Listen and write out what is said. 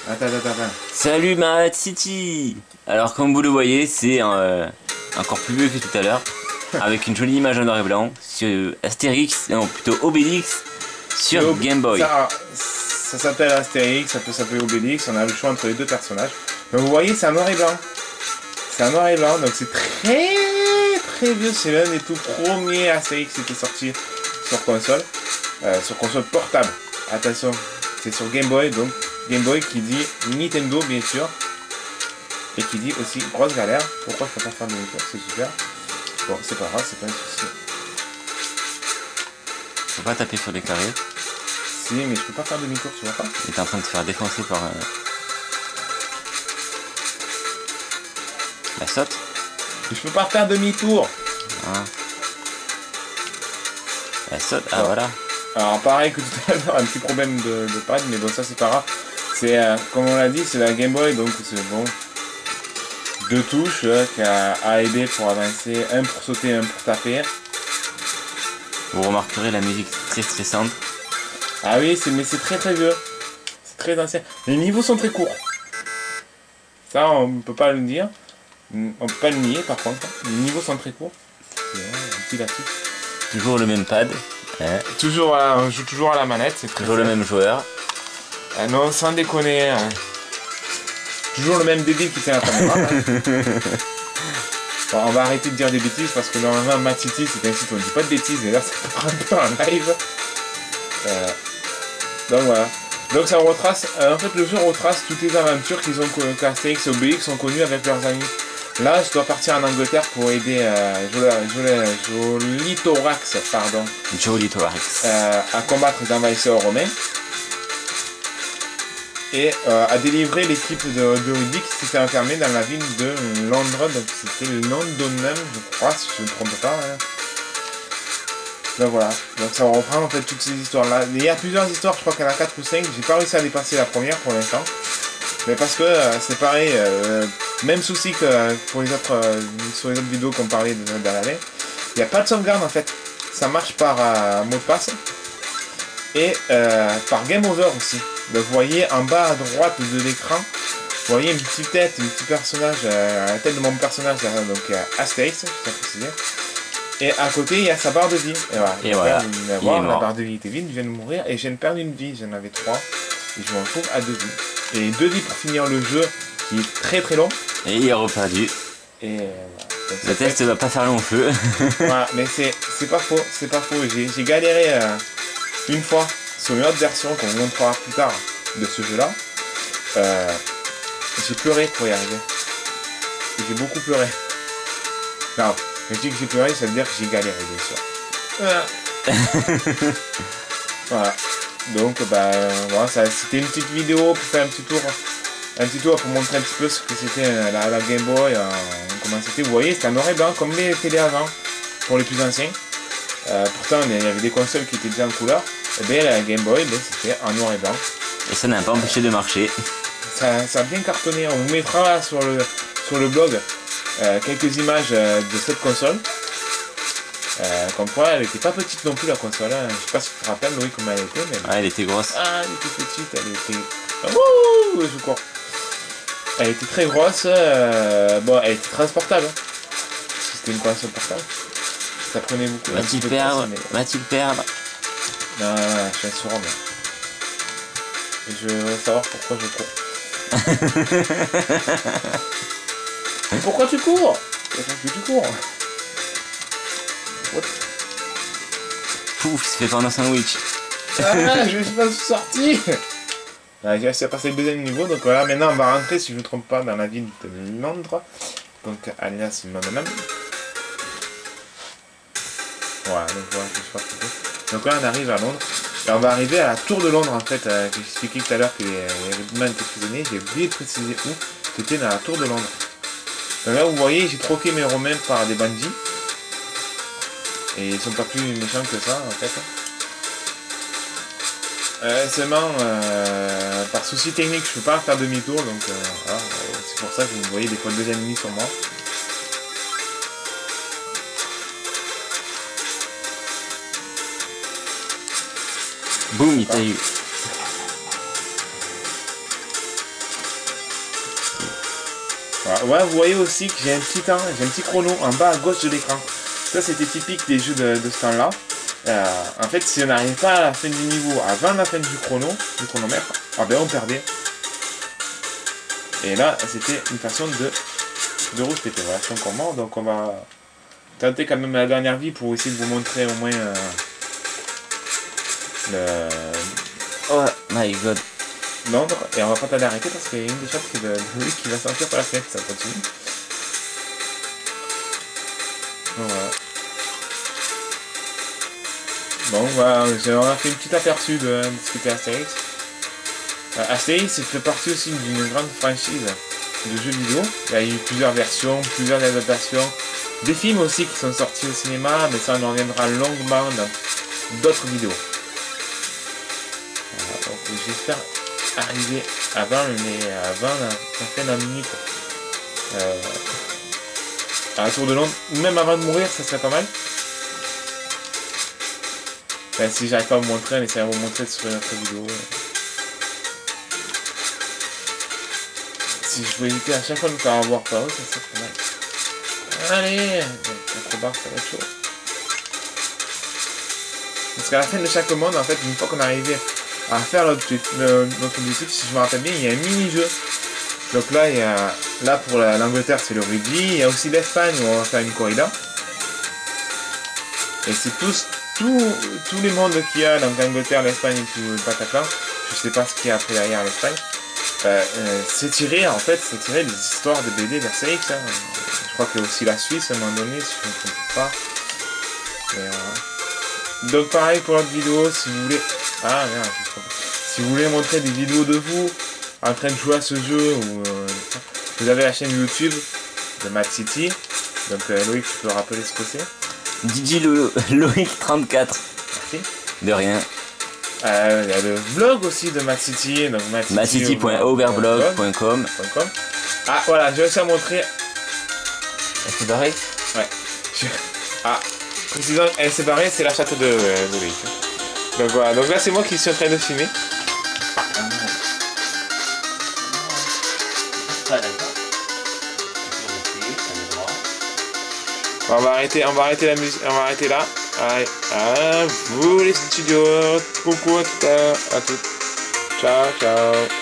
Attends. Salut Marat City. Alors comme vous le voyez, c'est encore plus vieux que tout à l'heure, avec une jolie image en noir et blanc sur Astérix, non plutôt Obélix sur Game Boy. Ça s'appelle Astérix, ça peut s'appeler Obélix, on a le choix entre les deux personnages. Donc vous voyez, c'est un noir et blanc. C'est un noir et blanc, donc c'est très vieux, c'est l'un des tout premiers Astérix qui était sorti sur console portable. Attention, c'est sur Game Boy, donc Game Boy qui dit Nintendo bien sûr, et qui dit aussi grosse galère. Pourquoi je peux pas faire de demi-tour, c'est super. Bon, c'est pas grave, c'est pas un souci. Faut pas taper sur les carrés. Si, mais je peux pas faire demi-tour, tu vois pas. Il est en train de se faire défoncer par la saute. Je peux pas faire demi-tour. Ah. La saute, ah bon. Voilà. Alors pareil que tout à l'heure, un petit problème de pad, mais bon ça c'est pas grave. C'est comme on l'a dit, c'est la Game Boy, donc c'est bon. Deux touches qui a A et B pour avancer, un pour sauter, un pour taper. Vous remarquerez la musique très stressante. Ah oui, mais c'est très vieux. C'est très ancien. Les niveaux sont très courts. Ça on peut pas le dire. On peut pas le nier par contre. Les niveaux sont très courts. C'est un petit lapsus. Toujours le même pad. Toujours, on joue toujours à la manette, c'est toujours le même joueur. Non, sans déconner. Toujours le même débile qui tient la caméra. Bon, on va arrêter de dire des bêtises parce que normalement, Mad City, c'est un site où on dit pas de bêtises et là, ça part un peu en live. Donc voilà. Donc ça retrace. En fait, le jeu retrace toutes les aventures qu'Astérix et Obélix ont connues avec leurs amis. Là, je dois partir en Angleterre pour aider Jolitorax, pardon. Jolitorax. À combattre les envahisseurs romains. Et à délivrer l'équipe de Rubik qui s'était enfermée dans la ville de Londres. Donc c'était le Londonum, je crois, si je ne me trompe pas. Hein. Donc voilà. Donc ça reprend en fait toutes ces histoires-là. Il y a plusieurs histoires, je crois qu'il y en a 4 ou 5. J'ai pas réussi à dépasser la première pour l'instant. Mais parce que c'est pareil, même souci que pour les autres, sur les autres vidéos qu'on parlait dans l'année, il n'y a pas de sauvegarde en fait. Ça marche par mot de passe et par game over aussi. Donc vous voyez en bas à droite de l'écran, vous voyez une petite tête, un petit personnage, la tête de mon personnage, donc Astérix, je tiens à préciser. Et à côté il y a sa barre de vie. Et voilà. La barre de vie était vide, je viens de mourir et je viens de perdre une vie, j'en avais 3. Et je me retrouve à 2 vies. Et 2 vies pour finir le jeu qui est très long. Et il est reperdu. Et voilà. Le test va pas faire long feu. Voilà, mais c'est pas faux, J'ai galéré une fois sur une autre version qu'on vous montrera plus tard de ce jeu-là. J'ai pleuré pour y arriver. J'ai beaucoup pleuré. Non, quand je dis que j'ai pleuré, ça veut dire que j'ai galéré, bien sûr. Voilà. Donc voilà, c'était une petite vidéo pour faire un petit tour pour montrer un petit peu ce que c'était la Game Boy, comment c'était. Vous voyez, c'était en noir et blanc comme les télés avant, pour les plus anciens. Pourtant il y avait des consoles qui étaient déjà en couleur. Et bien la Game Boy, c'était en noir et blanc. Et ça n'a pas empêché de marcher. Ça a bien cartonné. On vous mettra sur le blog quelques images de cette console. Comme quoi elle était pas petite non plus la console, hein. Je sais pas si tu te rappelles Louis comment elle était, mais elle était grosse. Ah, elle était petite, elle était... Wouh, je crois. Elle était très grosse, bon elle était transportable, hein. C'était une console portable. Ça prenait beaucoup. Va-t-il perdre mais... Va-t-il perdre? Non, je suis un surhomme. Et je veux savoir pourquoi je cours. Pourquoi tu cours? Pourquoi tu cours? What? Pouf, il se fait prendre un sandwich. Ah, je suis pas sorti. J'ai réussi à passer le deuxième niveau, donc voilà, maintenant on va rentrer, si je ne me trompe pas, dans la ville de Londres. Donc alias Londonum. Voilà, donc voilà, je suis parti. Donc là on arrive à Londres. Et on va arriver à la tour de Londres en fait, que j'expliquais tout à l'heure que les Redman étaient prisonniers. J'ai oublié de préciser où. C'était dans la tour de Londres. Donc là vous voyez, j'ai troqué mes Romains par des bandits. Et ils sont pas plus méchants que ça en fait. Seulement par souci technique je peux pas faire demi-tour, donc voilà, c'est pour ça que vous voyez des fois 2 ennemis sur moi. Boum, il t'a eu. Voilà. Ouais, vous voyez aussi que j'ai un petit temps, j'ai un petit chrono en bas à gauche de l'écran. Ça, c'était typique des jeux de ce temps-là. En fait, si on n'arrive pas à la fin du niveau avant la fin du chronomètre, ah ben on perdait. Et là, c'était une façon de rouspéter. Voilà, je suis encore mort, donc on va tenter quand même la dernière vie pour essayer de vous montrer au moins le Oh my god. Londres. Et on va pas tarder à arrêter parce qu'il y a une des chattes de lui qui va sortir par la fenêtre, ça continue. Voilà. Bon, voilà, on a fait une petite aperçu de ce qu'était Astérix. Astérix fait partie aussi d'une grande franchise de jeux vidéo. Il y a eu plusieurs versions, plusieurs adaptations. Des films aussi qui sont sortis au cinéma, mais ça on en reviendra longuement dans d'autres vidéos. Voilà, donc j'espère arriver avant la fin d'un minute. À la tour de Londres, même avant de mourir, ça serait pas mal. Ben, si j'arrive pas à vous montrer, on essaiera de vous montrer sur une autre vidéo. Si je peux éviter à chaque fois de me faire avoir par eux, ça serait pas mal. Allez, contre barre, ça va être chaud. Parce qu'à la fin de chaque monde, en fait, une fois qu'on est arrivé à faire notre objectif, si je me rappelle bien, il y a un mini-jeu. Donc là, là pour l'Angleterre, c'est le rugby. Il y a aussi l'Espagne où on va faire une corrida. Et c'est tous les mondes qu'il y a, donc l'Angleterre, l'Espagne et tout le Bataclan. Je sais pas ce qu'il y a après derrière l'Espagne. C'est tiré des histoires de BD d'Astérix. Hein. Je crois qu'il y a aussi la Suisse à un moment donné, si je ne me trompe pas. Donc pareil pour l'autre vidéo, si vous voulez... Ah merde, si vous voulez montrer des vidéos de vous en train de jouer à ce jeu, ou vous avez la chaîne YouTube de Mad City. Donc Loïc, tu peux rappeler ce que c'est? DJ Loïc 34. Merci. De rien. Il y a le blog aussi de Mad City, donc madcity.overblog.com. Ah voilà, j'ai réussi à montrer. Elle s'est barrée? Ouais. Ah, précisons, elle s'est barrée, c'est la chatte de Loïc. Donc voilà, donc là c'est moi qui suis en train de filmer. On va arrêter la musique, on va arrêter là. Allez, à vous les studios. Coucou à tout à l'heure, à toutes. Ciao, ciao.